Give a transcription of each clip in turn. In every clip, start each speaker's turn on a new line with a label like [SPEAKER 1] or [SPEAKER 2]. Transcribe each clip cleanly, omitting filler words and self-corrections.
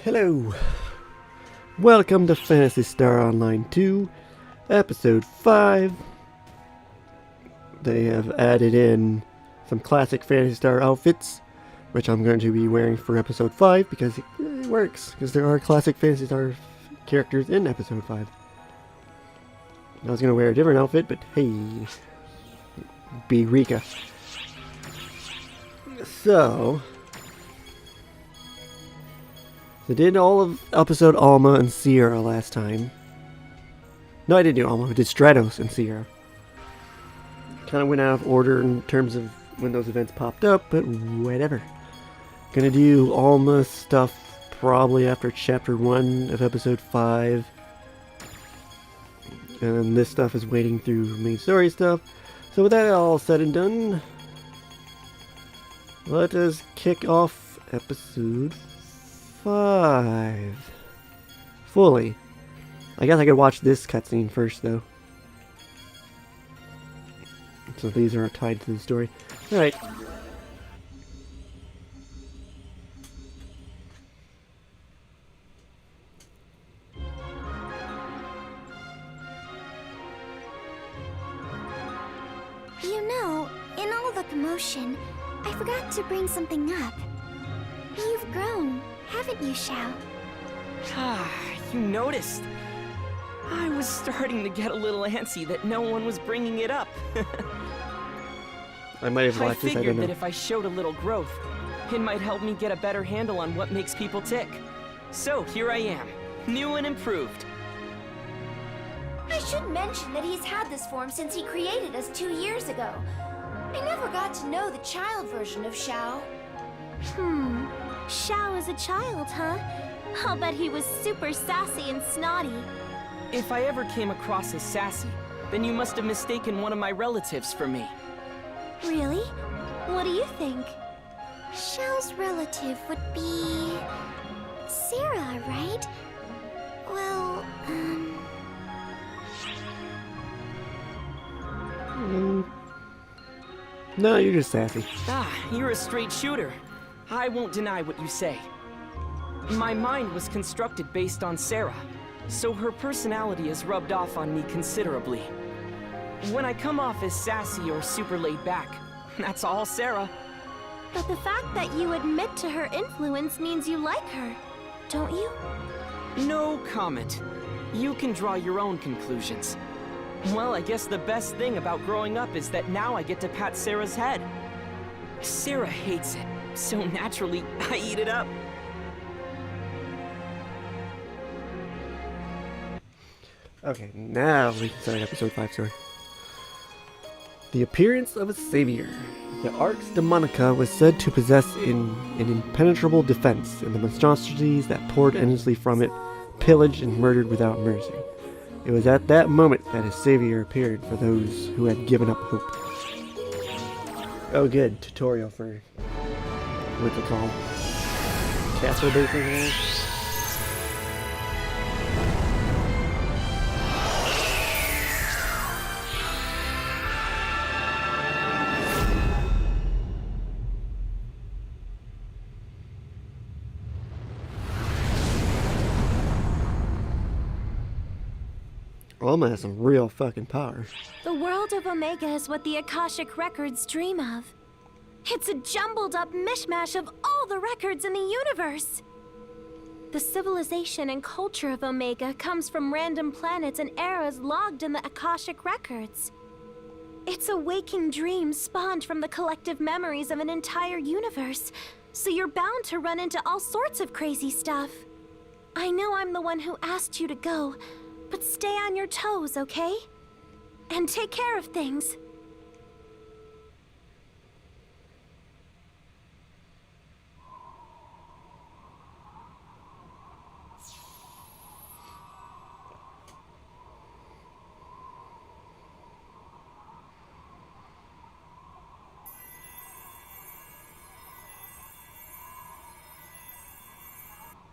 [SPEAKER 1] Hello! Welcome to Phantasy Star Online 2, Episode 5. They have added in some classic Phantasy Star outfits, which I'm going to be wearing for Episode 5 because it works, because there are classic Phantasy Star characters in Episode 5. I was going to wear a different outfit, but hey, be Rika. So I did all of episode Alma and Sierra last time. No, I didn't do Alma. I did Stratos and Sierra. Kind of went out of order in terms of when those events popped up, but whatever. Gonna do Alma stuff probably after chapter 1 of episode 5. And this stuff is waiting through main story stuff. So with that all said and done, let us kick off episode 5 fully. I guess I could watch this cutscene first though. So these are tied to the story. Alright.
[SPEAKER 2] You know, in all the commotion, I forgot to bring something up. You've grown, haven't you, Xiao?
[SPEAKER 3] You noticed. I was starting to get a little antsy that no one was bringing it up.
[SPEAKER 1] I might have watched this, I don't
[SPEAKER 3] figured
[SPEAKER 1] know.
[SPEAKER 3] that if I showed a little growth, it might help me get a better handle on what makes people tick. So here I am, new and improved.
[SPEAKER 2] I should mention that he's had this form since he created us 2 years ago. I never got to know the child version of Xiao. Xiao is a child, huh? I'll bet he was super sassy and snotty.
[SPEAKER 3] If I ever came across as sassy, then you must have mistaken one of my relatives for me.
[SPEAKER 2] Really? What do you think? Xiao's relative would be Sarah, right? Well,
[SPEAKER 1] No, you're just sassy.
[SPEAKER 3] You're a straight shooter. I won't deny what you say. My mind was constructed based on Sarah, so her personality has rubbed off on me considerably. When I come off as sassy or super laid back, that's all Sarah.
[SPEAKER 2] But the fact that you admit to her influence means you like her, don't you?
[SPEAKER 3] No comment. You can draw your own conclusions. Well, I guess the best thing about growing up is that now I get to pat Sarah's head. Sarah hates it, so naturally, I eat it up.
[SPEAKER 1] Okay, now we can start episode 5 story. The appearance of a savior. The Arx Demonica was said to possess an impenetrable defense, and the monstrosities that poured endlessly from it pillaged and murdered without mercy. It was at that moment that his savior appeared for those who had given up hope. Oh good, tutorial for what's it called? Castle basically? Alma has some real fucking power.
[SPEAKER 2] The world of Omega is what the Akashic records dream of. It's a jumbled up mishmash of all the records in the universe. The civilization and culture of Omega comes from random planets and eras logged in the Akashic records. It's a waking dream spawned from the collective memories of an entire universe, so you're bound to run into all sorts of crazy stuff. I know I'm the one who asked you to go, but stay on your toes, okay? And take care of things.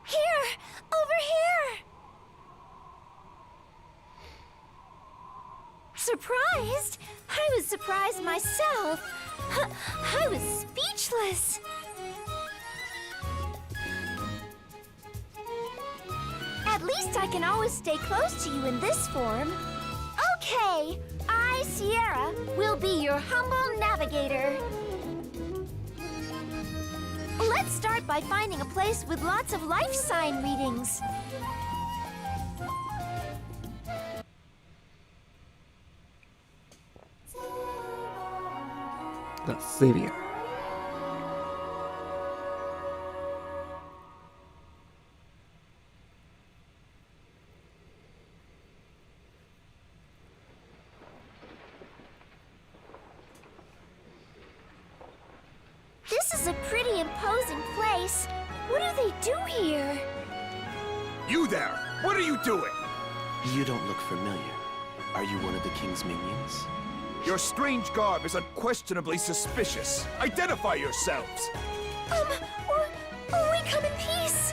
[SPEAKER 2] Here! Over here! Surprised? I was surprised myself. I was speechless. At least I can always stay close to you in this form. Okay, I, Sierra, will be your humble navigator. Let's start by finding a place with lots of life sign readings.
[SPEAKER 1] The Savior.
[SPEAKER 2] This is a pretty imposing place. What do they do here?
[SPEAKER 4] You there! What are you doing?
[SPEAKER 5] You don't look familiar. Are you one of the king's minions?
[SPEAKER 4] Your strange garb is unquestionably suspicious. Identify yourselves!
[SPEAKER 2] We come in peace.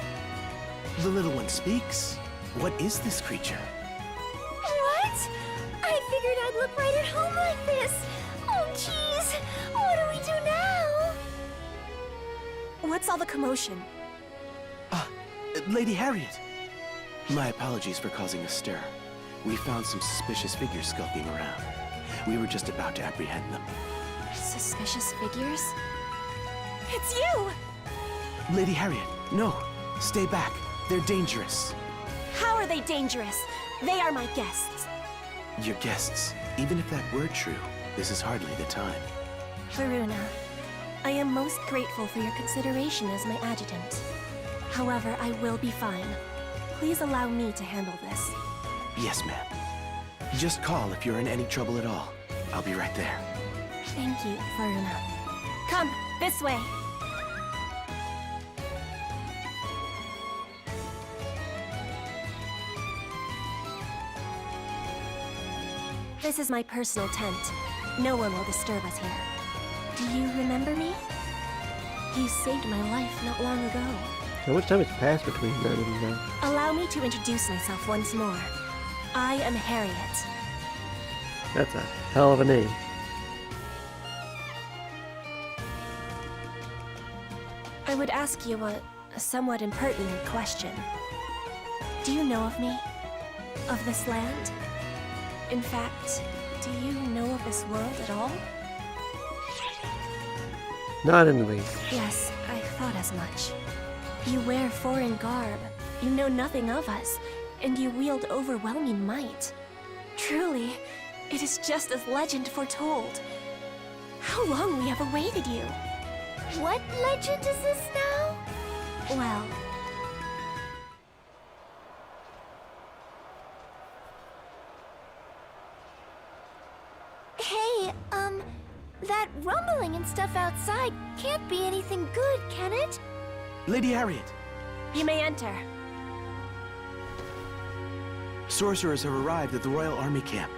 [SPEAKER 5] The little one speaks. What is this creature?
[SPEAKER 2] What? I figured I'd look right at home like this. Oh, jeez. What do we do now? What's all the commotion?
[SPEAKER 5] Lady Harriet! My apologies for causing a stir. We found some suspicious figures skulking around. We were just about to apprehend them.
[SPEAKER 2] Suspicious figures? It's you!
[SPEAKER 5] Lady Harriet, no! Stay back. They're dangerous.
[SPEAKER 2] How are they dangerous? They are my guests.
[SPEAKER 5] Your guests. Even if that were true, this is hardly the time.
[SPEAKER 2] Varuna, I am most grateful for your consideration as my adjutant. However, I will be fine. Please allow me to handle this.
[SPEAKER 5] Yes, ma'am. Just call if you're in any trouble at all. I'll be right there.
[SPEAKER 2] Thank you, Varuna. Come, this way. This is my personal tent. No one will disturb us here. Do you remember me? You saved my life not long ago.
[SPEAKER 1] How much time has passed between then and now?
[SPEAKER 2] Allow me to introduce myself once more. I am Harriet.
[SPEAKER 1] That's a hell of a name.
[SPEAKER 2] I would ask you a somewhat impertinent question. Do you know of me? Of this land? In fact, do you know of this world at all?
[SPEAKER 1] Not in the least.
[SPEAKER 2] Yes, I thought as much. You wear foreign garb, you know nothing of us, and you wield overwhelming might. Truly, it is just as legend foretold. How long we have awaited you! What legend is this now? Well... Hey, that rumbling and stuff outside can't be anything good, can it?
[SPEAKER 5] Lady Harriet!
[SPEAKER 2] You may enter.
[SPEAKER 5] Sorcerers have arrived at the Royal Army camp.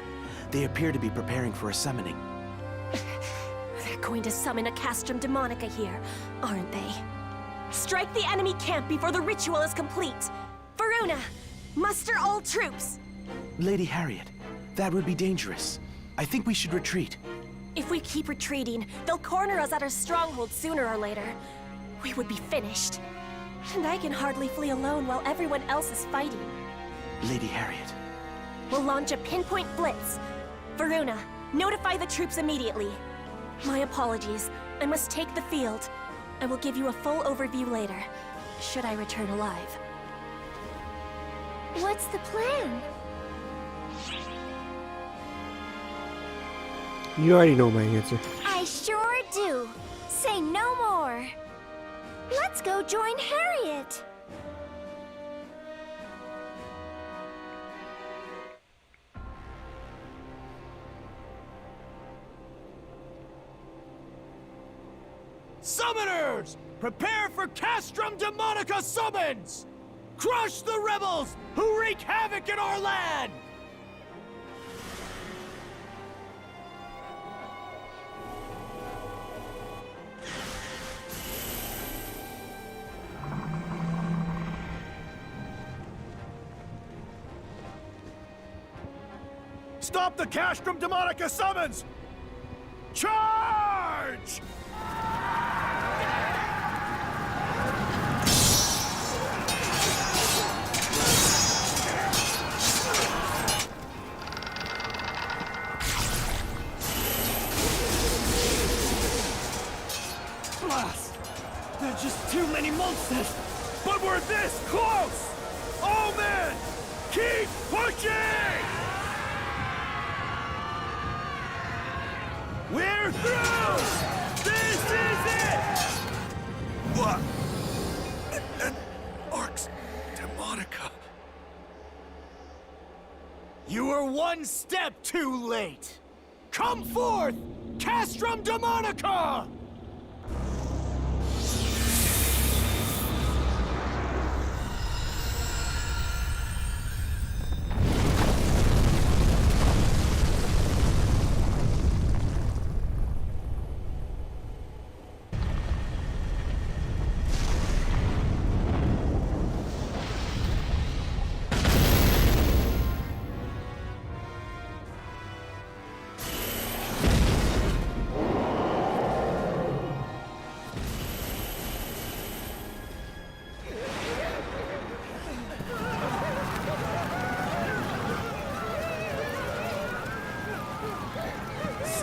[SPEAKER 5] They appear to be preparing for a summoning.
[SPEAKER 2] They're going to summon a castrum demonica here, aren't they? Strike the enemy camp before the ritual is complete! Varuna, muster all troops!
[SPEAKER 5] Lady Harriet, that would be dangerous. I think we should retreat.
[SPEAKER 2] If we keep retreating, they'll corner us at our stronghold sooner or later. We would be finished. And I can hardly flee alone while everyone else is fighting.
[SPEAKER 5] Lady Harriet.
[SPEAKER 2] We'll launch a pinpoint blitz. Varuna, notify the troops immediately. My apologies. I must take the field. I will give you a full overview later, should I return alive. What's the plan?
[SPEAKER 1] You already know my answer.
[SPEAKER 2] I sure do. Say no more. Let's go join Harriet.
[SPEAKER 4] Summoners! Prepare for Castrum Demonica summons! Crush the rebels who wreak havoc in our land! Stop the Castrum Demonica summons! Charge! too many monsters! But we're this close! All men, keep pushing! We're through! This is it! What? An Arx Demonica. You were one step too late! Come forth, Castrum Demonica!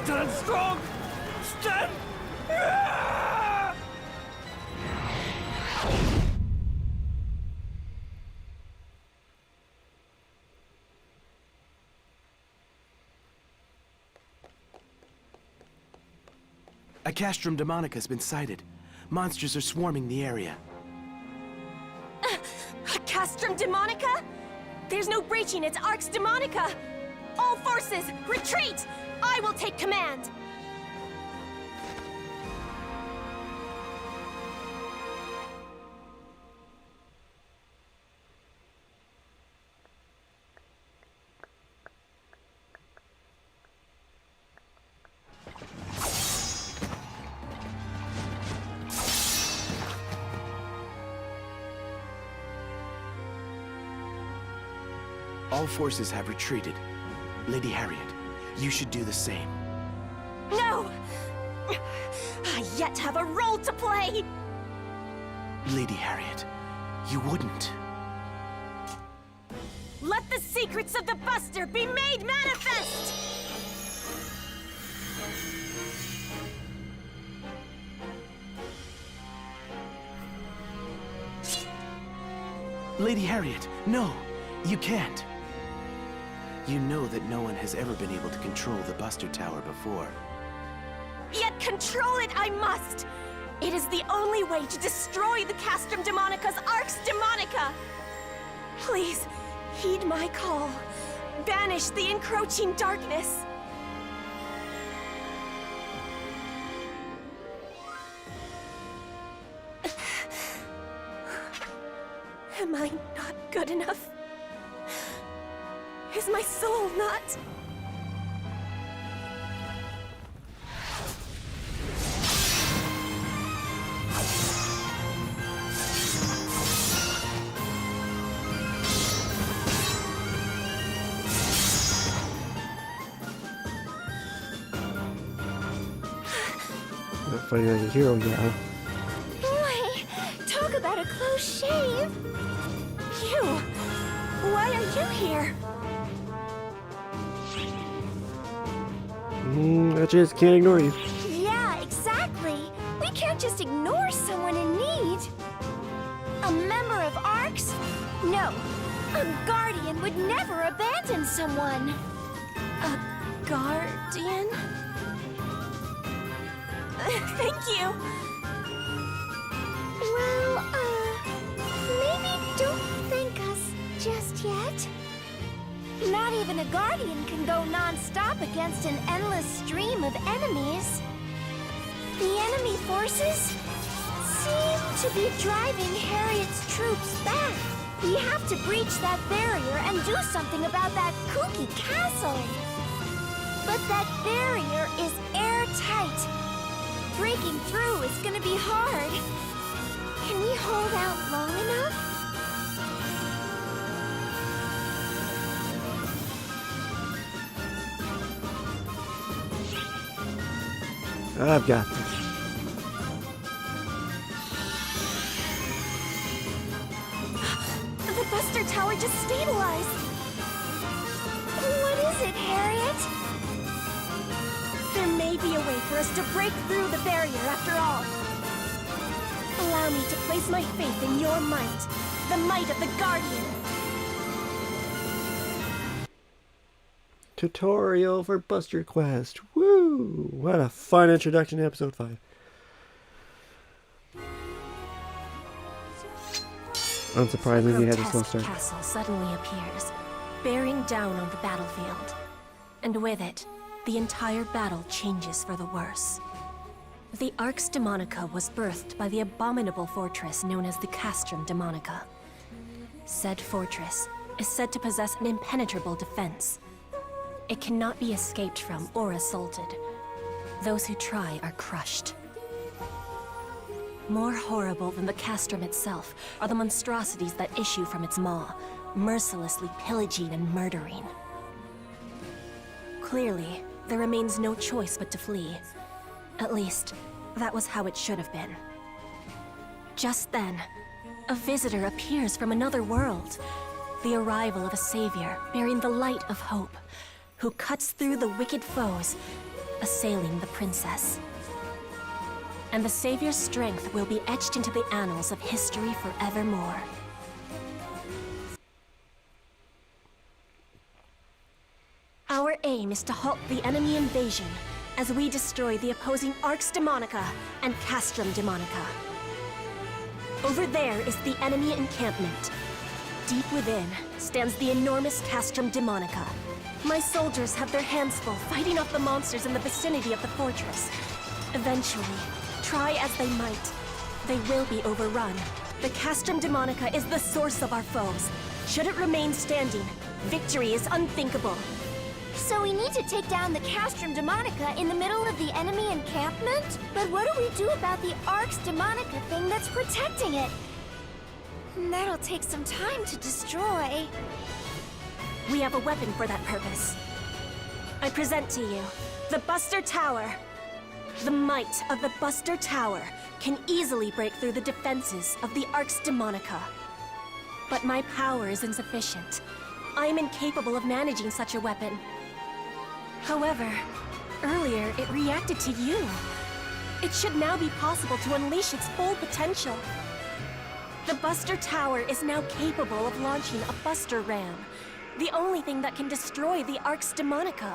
[SPEAKER 4] Stand strong! Stand! Ah!
[SPEAKER 5] A Castrum Demonica has been sighted. Monsters are swarming the area.
[SPEAKER 2] A Castrum Demonica? There's no breaching, it's Arx Demonica! All forces, retreat! I will take command!
[SPEAKER 5] All forces have retreated. Lady Harriet, you should do the same.
[SPEAKER 2] No! I yet have a role to play!
[SPEAKER 5] Lady Harriet, you wouldn't.
[SPEAKER 2] Let the secrets of the Buster be made manifest!
[SPEAKER 5] Lady Harriet, no, you can't. You know that no one has ever been able to control the Buster Tower before.
[SPEAKER 2] Yet control it I must! It is the only way to destroy the Castrum Demonica's Arx Demonica! Please, heed my call. Banish the encroaching darkness. Am I not good enough? Is my soul not?
[SPEAKER 1] Not fighting like a hero yet, huh?
[SPEAKER 2] Boy, talk about a close shave. You, why are you here?
[SPEAKER 1] I just can't ignore you.
[SPEAKER 2] Yeah, exactly. We can't just ignore someone in need. A member of Arx? No. A guardian would never abandon someone. A guardian? Thank you. Well, maybe don't thank us just yet. Not even a guardian can go non-stop against an endless stream of enemies. The enemy forces seem to be driving Harriet's troops back. We have to breach that barrier and do something about that kooky castle. But that barrier is airtight. Breaking through is gonna be hard. Can we hold out long enough?
[SPEAKER 1] I've got this.
[SPEAKER 2] The Buster Tower just stabilized. What is it, Harriet? There may be a way for us to break through the barrier after all. allow me to place my faith in your might, the might of the Guardian.
[SPEAKER 1] Tutorial for Buster Quest. Woo! What a fun introduction to episode 5. Unsurprisingly, it had a slow
[SPEAKER 2] grotesque
[SPEAKER 1] start.
[SPEAKER 2] castle suddenly appears, bearing down on the battlefield. And with it, the entire battle changes for the worse. The Arx Demonica was birthed by the abominable fortress known as the Castrum Demonica. Said fortress is said to possess an impenetrable defense. It cannot be escaped from or assaulted. Those who try are crushed. More horrible than the castrum itself are the monstrosities that issue from its maw, mercilessly pillaging and murdering. Clearly, there remains no choice but to flee. At least, that was how it should have been. Just then, a visitor appears from another world. The arrival of a savior bearing the light of hope, who cuts through the wicked foes, assailing the princess. And the savior's strength will be etched into the annals of history forevermore. Our aim is to halt the enemy invasion as we destroy the opposing Arx Demonica and Castrum Demonica. Over there is the enemy encampment. Deep within stands the enormous Castrum Demonica. My soldiers have their hands full fighting off the monsters in the vicinity of the fortress. Eventually, try as they might, they will be overrun. The Castrum Demonica is the source of our foes. Should it remain standing, victory is unthinkable.
[SPEAKER 6] So we need to take down the Castrum Demonica in the middle of the enemy encampment? But what do we do about the Arx Demonica thing that's protecting it? That'll take some time to destroy.
[SPEAKER 2] We have a weapon for that purpose. I present to you the Buster Tower. The might of the Buster Tower can easily break through the defenses of the Arx Demonica. But my power is insufficient. I am incapable of managing such a weapon. However, earlier it reacted to you. It should now be possible to unleash its full potential. The Buster Tower is now capable of launching a Buster Ram, the only thing that can destroy the Arx Demonica.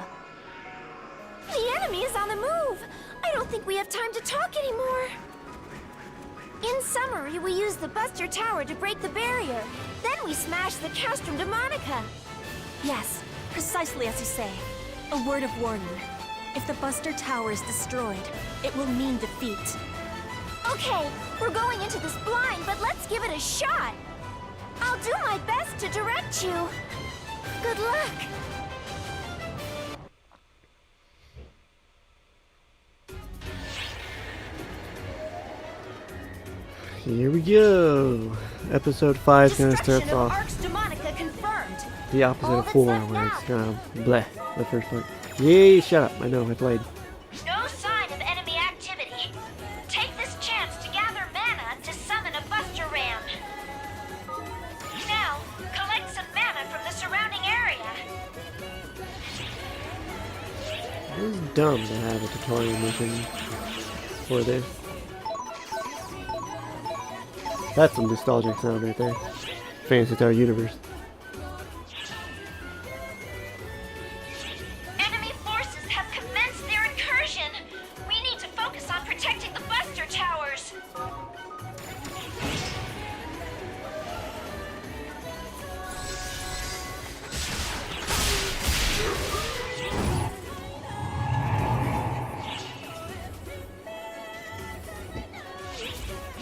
[SPEAKER 6] The enemy is on the move! I don't think we have time to talk anymore. In summary, we use the Buster Tower to break the barrier. Then we smash the Castrum Demonica.
[SPEAKER 2] Yes, precisely as you say. A word of warning. If the Buster Tower is destroyed, it will mean defeat.
[SPEAKER 6] Okay, we're going into this blind, but let's give it a shot. I'll do my best to direct you. Good luck.
[SPEAKER 1] Here we go. Episode 5 kind of starts
[SPEAKER 6] Destruction of
[SPEAKER 1] off
[SPEAKER 6] Arx Demonica confirmed.
[SPEAKER 1] the opposite
[SPEAKER 6] All
[SPEAKER 1] of
[SPEAKER 6] that's
[SPEAKER 1] 4,
[SPEAKER 6] left
[SPEAKER 1] where it's
[SPEAKER 6] now.
[SPEAKER 1] kind of bleh, the first part. Yay, shut up. I know, I played.
[SPEAKER 6] No sign of enemy activity. Take this chance to gather mana to summon a Buster Ram. Now, collect some mana from the surrounding area.
[SPEAKER 1] It was dumb to have a tutorial mission for this. That's some nostalgic sound right there. Phantasy Star Universe.
[SPEAKER 6] Enemy forces have commenced their incursion. We need to focus on protecting the Buster Towers.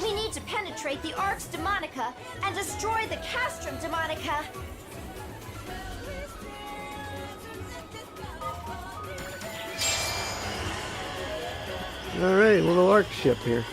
[SPEAKER 6] We need to penetrate the Arx Demonica and destroy the Castrum Demonica.
[SPEAKER 1] Alright, little arc ship here.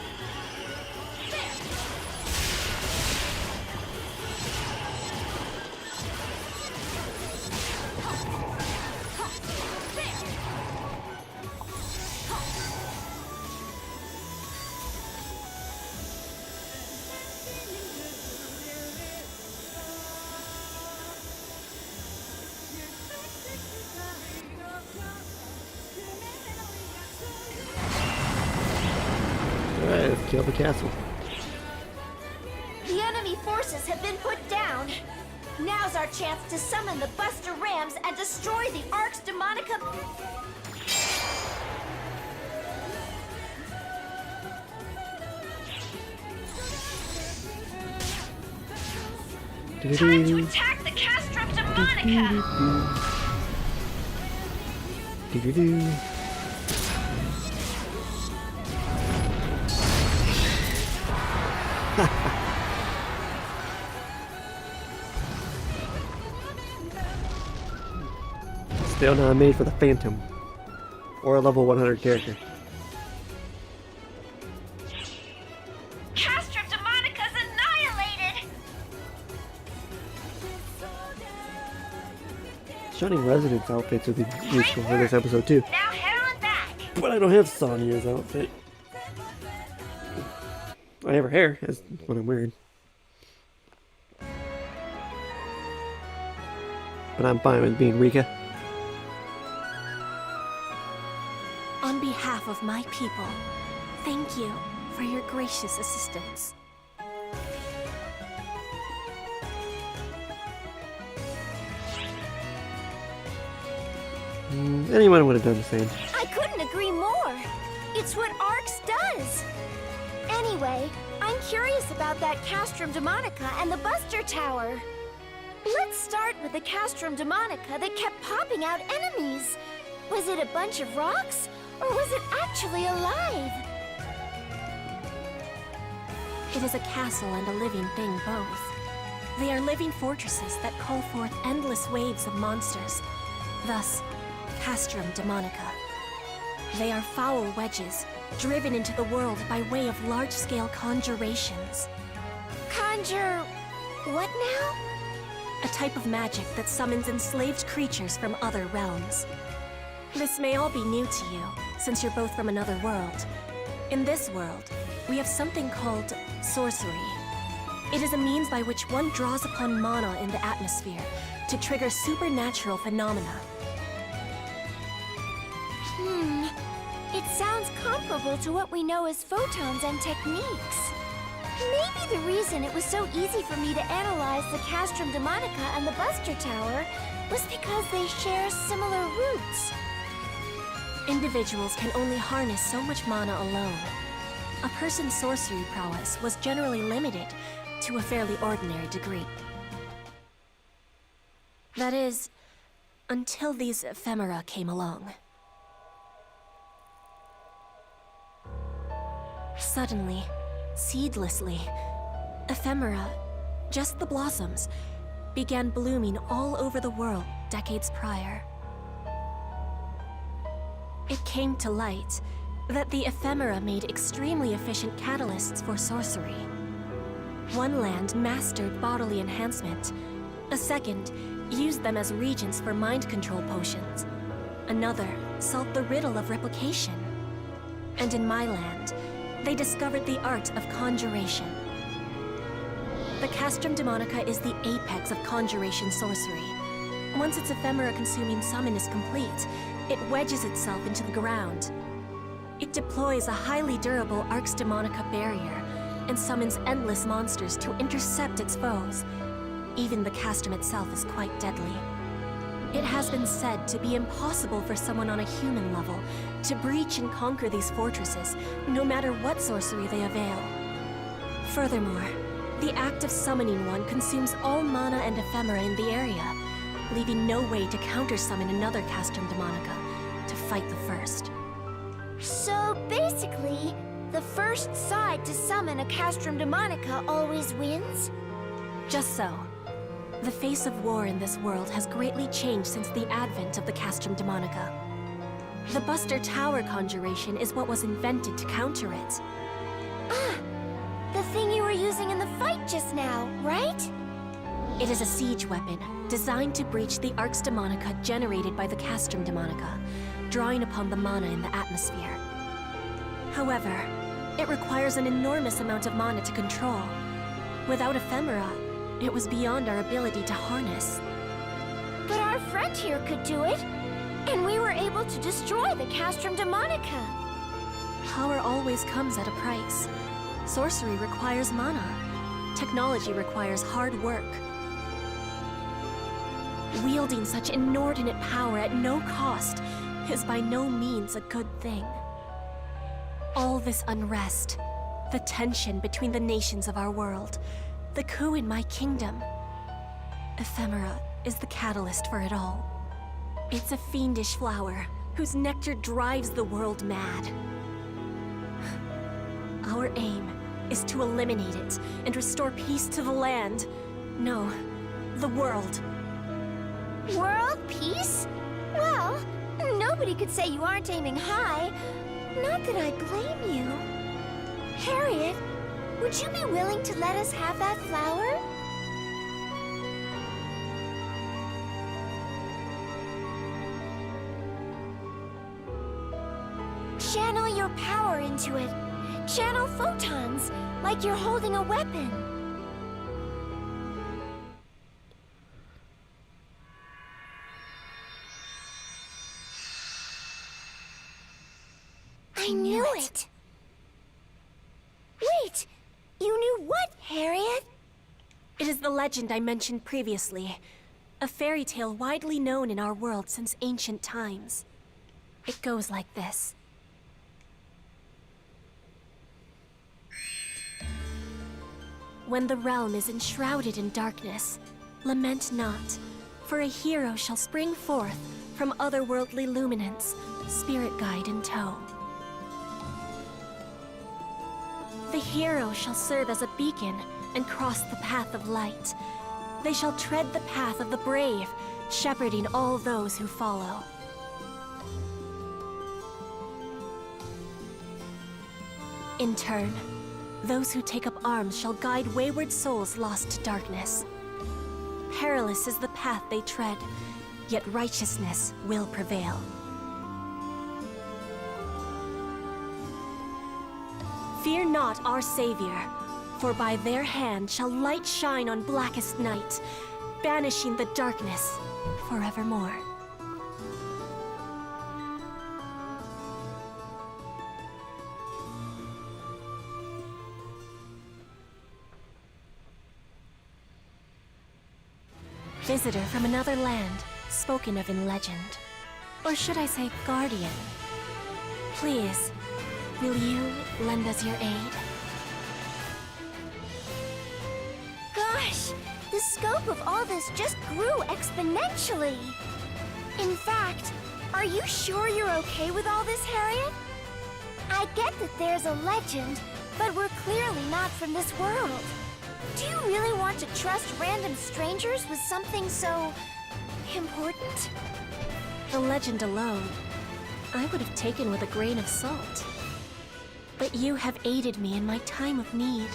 [SPEAKER 1] Alright, let's kill the castle.
[SPEAKER 6] The enemy forces have been put down. Now's our chance to summon the Buster Rams and destroy the Arx Demonica. Time to attack the Castrum Demonica!
[SPEAKER 1] Still not made for the Phantom or a level 100 character.
[SPEAKER 6] Castrum Demonica's annihilated!
[SPEAKER 1] Shining Residence outfits would be useful for this episode too.
[SPEAKER 6] Now head on back!
[SPEAKER 1] But I don't have Sonia's outfit. I have her hair, that's what I'm wearing. But I'm fine with being Rika.
[SPEAKER 2] On behalf of my people, thank you for your gracious assistance.
[SPEAKER 1] Anyone would have done the same.
[SPEAKER 6] I couldn't agree more. It's what Arx does. Anyway, I'm curious about that Castrum Demonica and the Buster Tower. Let's start with the Castrum Demonica that kept popping out enemies. Was it a bunch of rocks, or was it actually alive?
[SPEAKER 2] It is a castle and a living thing both. They are living fortresses that call forth endless waves of monsters. Thus, Castrum Demonica. They are foul wedges, driven into the world by way of large-scale conjurations.
[SPEAKER 6] Conjure... what now?
[SPEAKER 2] A type of magic that summons enslaved creatures from other realms. This may all be new to you, since you're both from another world. In this world, we have something called sorcery. It is a means by which one draws upon mana in the atmosphere to trigger supernatural phenomena.
[SPEAKER 6] It sounds comparable to what we know as photons and techniques. Maybe the reason it was so easy for me to analyze the Castrum Demonica and the Buster Tower was because they share similar roots.
[SPEAKER 2] Individuals can only harness so much mana alone. A person's sorcery prowess was generally limited to a fairly ordinary degree. That is, until these ephemera came along. Suddenly, seedlessly, ephemera, just the blossoms, began blooming all over the world decades prior. It came to light that the ephemera made extremely efficient catalysts for sorcery. One land mastered bodily enhancement. A second used them as regents for mind control potions. Another solved the riddle of replication. And in my land, they discovered the art of conjuration. The Castrum Demonica is the apex of conjuration sorcery. Once its ephemera-consuming summon is complete, it wedges itself into the ground. It deploys a highly durable Arx Demonica barrier and summons endless monsters to intercept its foes. Even the Castrum itself is quite deadly. It has been said to be impossible for someone on a human level to breach and conquer these fortresses, no matter what sorcery they avail. Furthermore, the act of summoning one consumes all mana and ephemera in the area, leaving no way to counter-summon another Castrum Demonica to fight the first.
[SPEAKER 6] So basically, the first side to summon a Castrum Demonica always wins?
[SPEAKER 2] Just so. The face of war in this world has greatly changed since the advent of the Castrum Demonica. The Buster Tower conjuration is what was invented to counter it.
[SPEAKER 6] Ah! The thing you were using in the fight just now, right?
[SPEAKER 2] It is a siege weapon, designed to breach the Arx Demonica generated by the Castrum Demonica, drawing upon the mana in the atmosphere. However, it requires an enormous amount of mana to control. Without ephemera, it was beyond our ability to harness.
[SPEAKER 6] But our friend here could do it, and we were able to destroy the Castrum Demonica.
[SPEAKER 2] Power always comes at a price. Sorcery requires mana. Technology requires hard work. Wielding such inordinate power at no cost is by no means a good thing. All this unrest, the tension between the nations of our world, the coup in my kingdom. Ephemera is the catalyst for it all. It's a fiendish flower whose nectar drives the world mad. Our aim is to eliminate it and restore peace to the land. No, the world.
[SPEAKER 6] World peace? Well, nobody could say you aren't aiming high. Not that I blame you. Harriet, would you be willing to let us have that flower? Channel your power into it. Channel photons, like you're holding a weapon. I knew it! Wait! You knew what, Harriet?
[SPEAKER 2] It is the legend I mentioned previously. A fairy tale widely known in our world since ancient times. It goes like this. When the realm is enshrouded in darkness, lament not, for a hero shall spring forth from otherworldly luminance, spirit guide in tow. The hero shall serve as a beacon and cross the path of light. They shall tread the path of the brave, shepherding all those who follow. In turn, those who take up arms shall guide wayward souls lost to darkness. Perilous is the path they tread, yet righteousness will prevail. Fear not our savior, for by their hand shall light shine on blackest night, banishing the darkness forevermore. Visitor from another land, spoken of in legend. Or should I say guardian? Please, will you lend us your aid?
[SPEAKER 6] Gosh, the scope of all this just grew exponentially. In fact, are you sure you're okay with all this, Harriet? I get that there's a legend, but we're clearly not from this world. Do you really want to trust random strangers with something so important?
[SPEAKER 2] The legend alone, I would have taken with a grain of salt. But you have aided me in my time of need.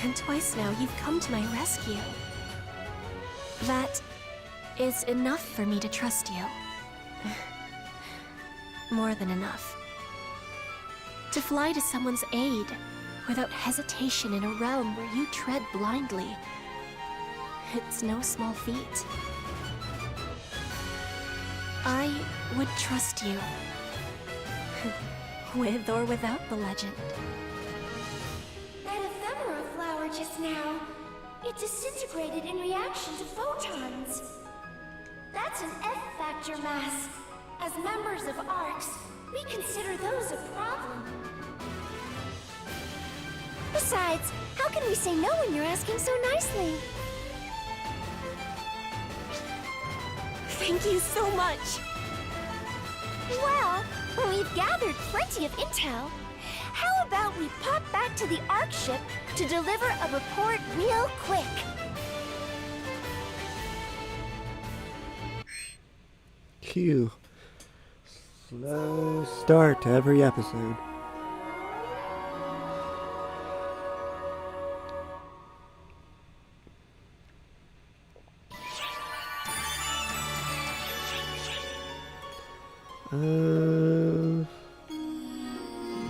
[SPEAKER 2] And twice now you've come to my rescue. That is enough for me to trust you. More than enough. To fly to someone's aid without hesitation in a realm where you tread blindly. It's no small feat. I would trust you. With or without the legend.
[SPEAKER 6] That ephemera flower just now, it disintegrated in reaction to photons. That's an F-factor mass. As members of ARCS, we consider those a problem. Besides, how can we say no when you're asking so nicely?
[SPEAKER 2] Thank you so much!
[SPEAKER 6] Well, we've gathered plenty of intel. How about we pop back to the ARC ship to deliver a report real quick?
[SPEAKER 1] Cue. Slow start to every episode.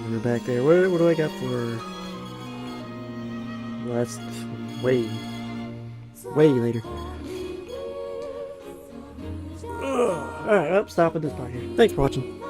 [SPEAKER 1] We're back there. What do I got for? Well, that's way later. Alright, I'm stopping this part here. Thanks for watching.